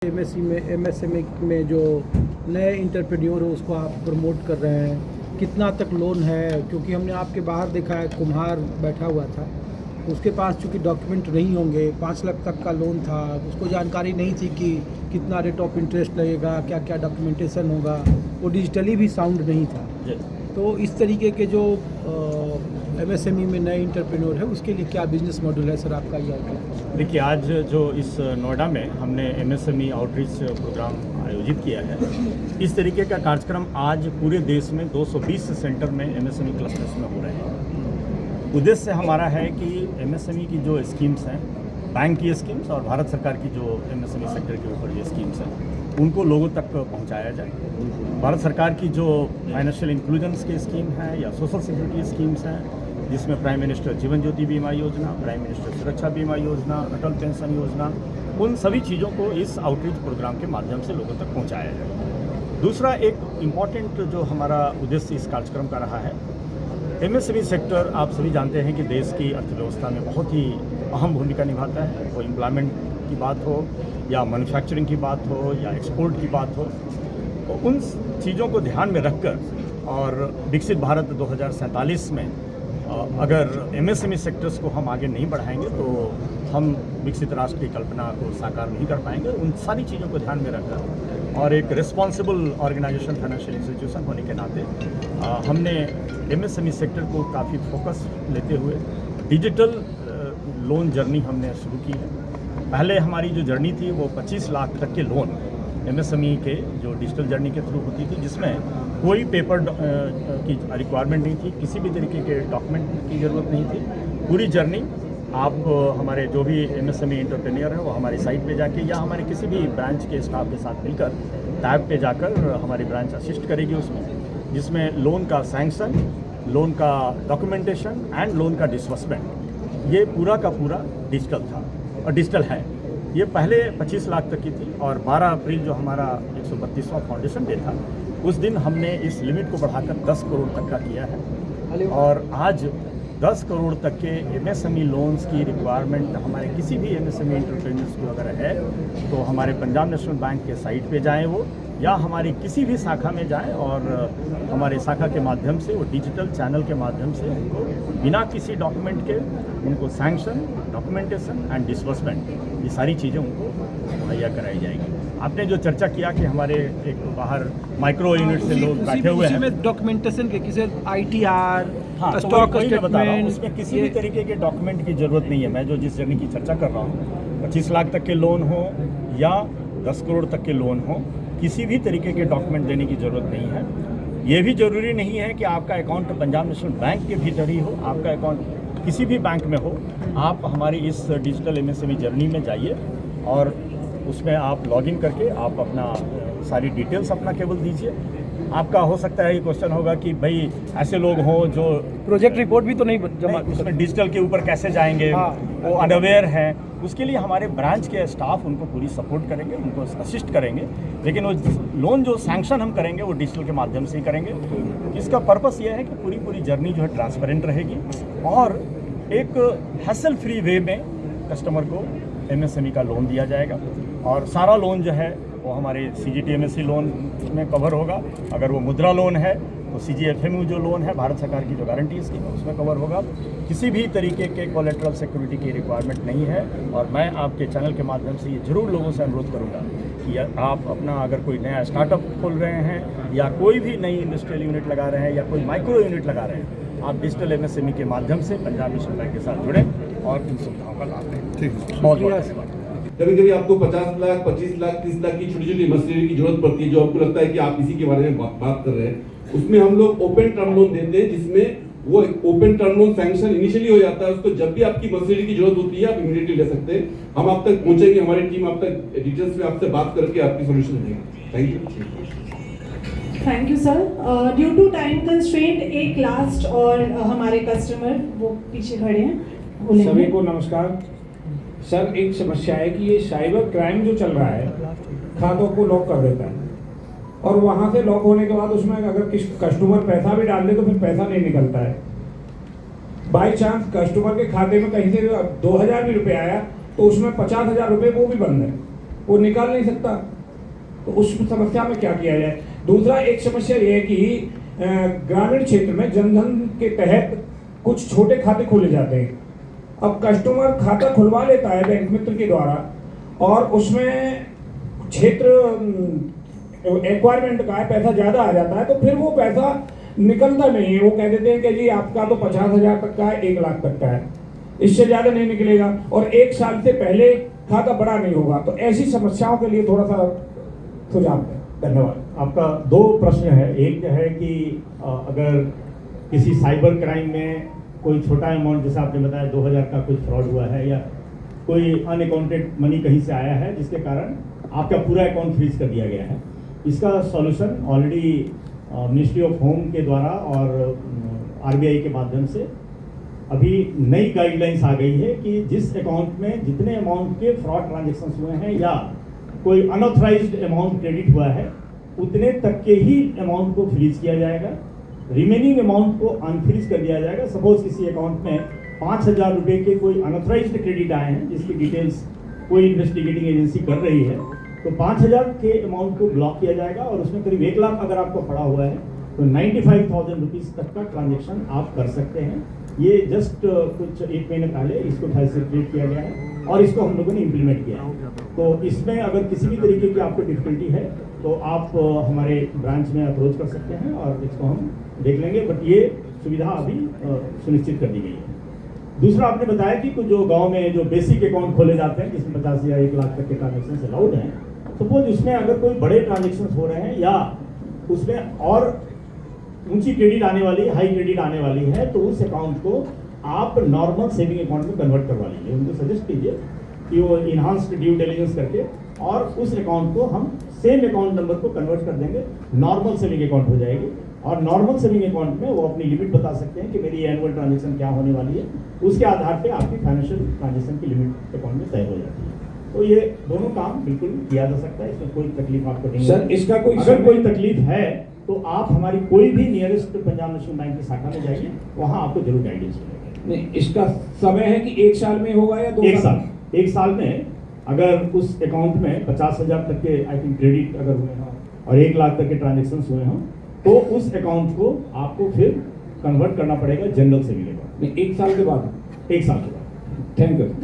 MSME में जो नए इंटरप्रेन्योर हो उसको आप प्रमोट कर रहे हैं, कितना तक लोन है? क्योंकि हमने आपके बाहर देखा है कुम्हार बैठा हुआ था, उसके पास चूँकि डॉक्यूमेंट नहीं होंगे, 5 लाख तक का लोन था, उसको जानकारी नहीं थी कि कितना रेट ऑफ इंटरेस्ट लगेगा, क्या क्या डॉक्यूमेंटेशन होगा, वो डिजिटली भी साउंड नहीं था। तो इस तरीके के जो एमएसएमई में नए इंटरप्रेन्योर है उसके लिए क्या बिजनेस मॉडल है सर आपका? ये देखिए, आज जो इस नोएडा में हमने एमएसएमई आउटरीच प्रोग्राम आयोजित किया है, इस तरीके का कार्यक्रम आज पूरे देश में 220 सेंटर में एमएसएमई क्लस्टर्स में हो रहे हैं। उद्देश्य हमारा है कि एमएसएमई की जो स्कीम्स हैं, बैंक की स्कीम्स और भारत सरकार की जो एमएसएमई सेक्टर के ऊपर जो स्कीम्स हैं, उनको लोगों तक पहुंचाया जाए। भारत सरकार की जो फाइनेंशियल इंक्लूजन्स की स्कीम है या सोशल सिक्योरिटी स्कीम्स हैं, जिसमें प्राइम मिनिस्टर जीवन ज्योति बीमा योजना, प्राइम मिनिस्टर सुरक्षा बीमा योजना, अटल पेंशन योजना, उन सभी चीज़ों को इस आउटरीच प्रोग्राम के माध्यम से लोगों तक पहुंचाया जाए। दूसरा एक इम्पॉर्टेंट जो हमारा उद्देश्य इस कार्यक्रम का रहा है, एमएसएमई सेक्टर आप सभी जानते हैं कि देश की अर्थव्यवस्था में बहुत ही अहम भूमिका निभाता है। वो एम्प्लॉयमेंट की बात हो या मैन्युफैक्चरिंग की बात हो या एक्सपोर्ट की बात हो, तो उन चीज़ों को ध्यान में रखकर और विकसित भारत 2047 में अगर एमएसएमई सेक्टर्स को हम आगे नहीं बढ़ाएंगे तो हम विकसित राष्ट्र की कल्पना को साकार नहीं कर पाएंगे। उन सारी चीज़ों को ध्यान में रखकर और एक रिस्पॉन्सिबल ऑर्गेनाइजेशन, फाइनेंशियल इंस्टीट्यूशन होने के नाते हमने एमएसएमई सेक्टर को काफ़ी फोकस लेते हुए डिजिटल लोन जर्नी हमने शुरू की है। पहले हमारी जो जर्नी थी वो 25 लाख तक के लोन एमएसएमई के जो डिजिटल जर्नी के थ्रू होती थी, जिसमें कोई पेपर की रिक्वायरमेंट नहीं थी, किसी भी तरीके के डॉक्यूमेंट की ज़रूरत नहीं थी। पूरी जर्नी आप हमारे जो भी एमएसएमई एंटरप्रेन्योर है वो हमारी साइट पे जाके या हमारे किसी भी ब्रांच के स्टाफ के साथ मिलकर टैब पे जाकर हमारी ब्रांच असिस्ट करेगी उसमें, जिसमें लोन का सैंक्शन, लोन का डॉक्यूमेंटेशन एंड लोन का डिसबर्समेंट, ये पूरा का पूरा डिजिटल था और डिजिटल है। ये पहले 25 लाख तक की थी और 12 अप्रैल जो हमारा 132वां फाउंडेशन डे था, उस दिन हमने इस लिमिट को बढ़ाकर 10 करोड़ तक का किया है। और आज 10 करोड़ तक के एमएसएमई लोन्स की रिक्वायरमेंट हमारे किसी भी एमएसएमई एंटरप्रेन्योर्स को अगर है तो हमारे पंजाब नेशनल बैंक के साइट पे जाएं वो, या हमारी किसी भी शाखा में जाएं और हमारे शाखा के माध्यम से वो डिजिटल चैनल के माध्यम से उनको बिना किसी डॉक्यूमेंट के उनको सैंक्शन, डॉक्यूमेंटेशन एंड डिसबर्समेंट, ये सारी चीज़ें उनको मुहैया कराई जाएगी। आपने जो चर्चा किया कि हमारे एक बाहर माइक्रो यूनिट से लोग बैठे हुए हैं, डॉक्यूमेंटेशन के किसी आईटीआर, स्टॉक स्टेटमेंट, उसमें किसी भी तरीके के डॉक्यूमेंट की ज़रूरत नहीं है। मैं जो जिस जर्नी की चर्चा कर रहा हूँ, 25 लाख तक के लोन हो या 10 करोड़ तक के लोन हो, किसी भी तरीके के डॉक्यूमेंट देने की ज़रूरत नहीं है। ये भी ज़रूरी नहीं है कि आपका अकाउंट पंजाब नेशनल बैंक के भीतर ही हो, आपका अकाउंट किसी भी बैंक में हो। आप हमारी इस डिजिटल एमएसएमई जर्नी में जाइए और उसमें आप लॉगिन करके आप अपना सारी डिटेल्स अपना केवल दीजिए। आपका हो सकता है ये क्वेश्चन होगा कि भाई ऐसे लोग हों जो प्रोजेक्ट रिपोर्ट भी तो नहीं जमा, उसमें डिजिटल के ऊपर कैसे जाएंगे, वो अनअवेयर हैं, उसके लिए हमारे ब्रांच के स्टाफ उनको पूरी सपोर्ट करेंगे, उनको असिस्ट करेंगे। लेकिन वो लोन जो सैंक्शन हम करेंगे वो डिजिटल के माध्यम से ही करेंगे। इसका पर्पस ये है कि पूरी जर्नी जो है ट्रांसपेरेंट रहेगी और एक हैसल फ्री वे में कस्टमर को एमएसएमई का लोन दिया जाएगा। और सारा लोन जो है वो हमारे CGTMSE लोन में कवर होगा। अगर वो मुद्रा लोन है तो CGFMU जो लोन है, भारत सरकार की जो गारंटी स्कीम है, उसमें कवर होगा। किसी भी तरीके के कोलेटरल सिक्योरिटी की रिक्वायरमेंट नहीं है। और मैं आपके चैनल के माध्यम से ये ज़रूर लोगों से अनुरोध करूँगा कि आप अपना अगर कोई नया स्टार्टअप खोल रहे हैं या कोई भी नई इंडस्ट्रियल यूनिट लगा रहे हैं या कोई माइक्रो यूनिट लगा रहे हैं, आप डिजिटल एमएसएमई के माध्यम से पंजाब नेशनल बैंक के साथ जुड़ें और इन सुविधाओं का लाभ लें। ठीक है, बहुत बहुत कभी कभी आपको 50 लाख, 25 लाख, 30 लाख की छोटी छोटी मशीनरी की जरूरत पड़ती है, जो आपको लगता है कि आप इसी के बारे में बात कर रहे हैं। उसमें हम लोग ओपन टर्म लोन देते हैं, जिसमें वो open term loan sanction initially हो जाता है। उसको जब भी आपकी मशीनरी की जरूरत होती है आप इमीडिएटली ले सकते हैं। हम आप तक पहुंचेंगे, हमारी टीम आप तक डिटेल्स में आपसे बात करके आपकी सोल्यूशन देगी। Thank you sir. Due to time constraint एक लास्ट और हमारे कस्टमर वो पीछे खड़े हैं। सभी को नमस्कार सर। एक समस्या है कि ये साइबर क्राइम जो चल रहा है, खातों को लॉक कर देता है और वहां से लॉक होने के बाद उसमें अगर किस कस्टमर पैसा भी डाल दे तो फिर पैसा नहीं निकलता है। बाई चांस कस्टमर के खाते में कहीं से 2000 भी रुपये आया तो उसमें 50,000 रुपये वो भी बंद है। वो निकाल नहीं सकता। तो उस समस्या में क्या किया जाए। दूसरा एक समस्या ये है कि ग्रामीण क्षेत्र में जनधन के तहत कुछ छोटे खाते खोले जाते हैं। अब कस्टमर खाता खुलवा लेता है बैंक मित्र के द्वारा और उसमें क्षेत्र एक्वायरमेंट का है, पैसा ज़्यादा आ जाता है, तो फिर वो पैसा निकलता नहीं है। वो कह देते हैं कि जी आपका तो 50,000 तक का है, 1 लाख तक का है, इससे ज़्यादा नहीं निकलेगा और 1 साल से पहले खाता बड़ा नहीं होगा। तो ऐसी समस्याओं के लिए थोड़ा सा सुझाव दें। धन्यवाद। आपका 2 प्रश्न है। एक है कि अगर किसी साइबर क्राइम में कोई छोटा अमाउंट, जैसे आपने बताया 2000 का कुछ फ्रॉड हुआ है या कोई अनअकाउंटेड मनी कहीं से आया है जिसके कारण आपका पूरा अकाउंट फ्रीज कर दिया गया है, इसका solution already ministry of home के द्वारा और आरबीआई के माध्यम से अभी नई गाइडलाइंस आ गई है कि जिस अकाउंट में जितने अमाउंट के फ्रॉड ट्रांजेक्शन्स हुए हैं या कोई अनऑथराइज्ड अमाउंट क्रेडिट हुआ है उतने तक के ही अमाउंट को फ्रीज किया जाएगा, रिमेनिंग अमाउंट को अनफ्रीज कर दिया जाएगा। सपोज किसी अकाउंट में 5,000 रुपये के कोई अनऑथराइज्ड क्रेडिट आए हैं जिसकी डिटेल्स कोई इन्वेस्टिगेटिंग एजेंसी कर रही है, तो 5,000 के अमाउंट को ब्लॉक किया जाएगा और उसमें करीब 1 लाख अगर आपको पड़ा हुआ है तो 95,000 रुपीज़ तक का ट्रांजेक्शन आप कर सकते हैं। ये जस्ट कुछ 1 महीने पहले इसको फैसिलिटेट किया गया है और इसको हम लोगों ने इम्प्लीमेंट किया है। तो इसमें अगर किसी भी तरीके की आपको डिफिकल्टी है तो आप हमारे ब्रांच में अप्रोच कर सकते हैं और इसको हम देख लेंगे, बट ये सुविधा अभी सुनिश्चित कर दी गई है। दूसरा आपने बताया कि कुछ जो गांव में जो बेसिक अकाउंट खोले जाते हैं जिसमें 50 या 1 लाख तक के ट्रांजेक्शन अलाउड हैं, सपोज उसमें अगर कोई बड़े ट्रांजेक्शन हो रहे हैं या उसमें और ऊंची क्रेडिट आने वाली, हाई क्रेडिट आने वाली है, तो उस अकाउंट को आप नॉर्मल सेविंग अकाउंट में कन्वर्ट करवा लीजिए। उनको सजेस्ट कीजिए कि वो इन्हांस्ड ड्यू डिलिजेंस करके और उस अकाउंट को हम सेम अकाउंट नंबर को कन्वर्ट कर देंगे, नॉर्मल सेविंग अकाउंट हो जाएगी। और नॉर्मल सेविंग अकाउंट में वो अपनी लिमिट बता सकते हैं कि मेरी एनुअल ट्रांजेक्शन क्या होने वाली है, उसके आधार पे आपकी फाइनेंशियल ट्रांजेक्शन की लिमिट अकाउंट में तय हो जाती है। तो ये दोनों काम बिल्कुल किया जा सकता है, इसमें कोई तकलीफ आपको नहीं सर, होगी। इसका कोई अगर कोई तकलीफ है तो आप हमारी कोई भी नियरेस्ट पंजाब नेशनल बैंक की शाखा में जाइए, वहाँ आपको जरूर गाइडेंस मिलेगा। नहीं, इसका समय है कि 1 साल में होगा या 2 साल? 1 साल में अगर उस अकाउंट में 50,000 तक के आई थिंक क्रेडिट अगर हुए हों और 1 लाख तक के ट्रांजेक्शन हुए हों तो उस अकाउंट को आपको फिर कन्वर्ट करना पड़ेगा जनरल सेविंग अकाउंट में 1 साल के बाद। 1 साल के बाद। Thank you.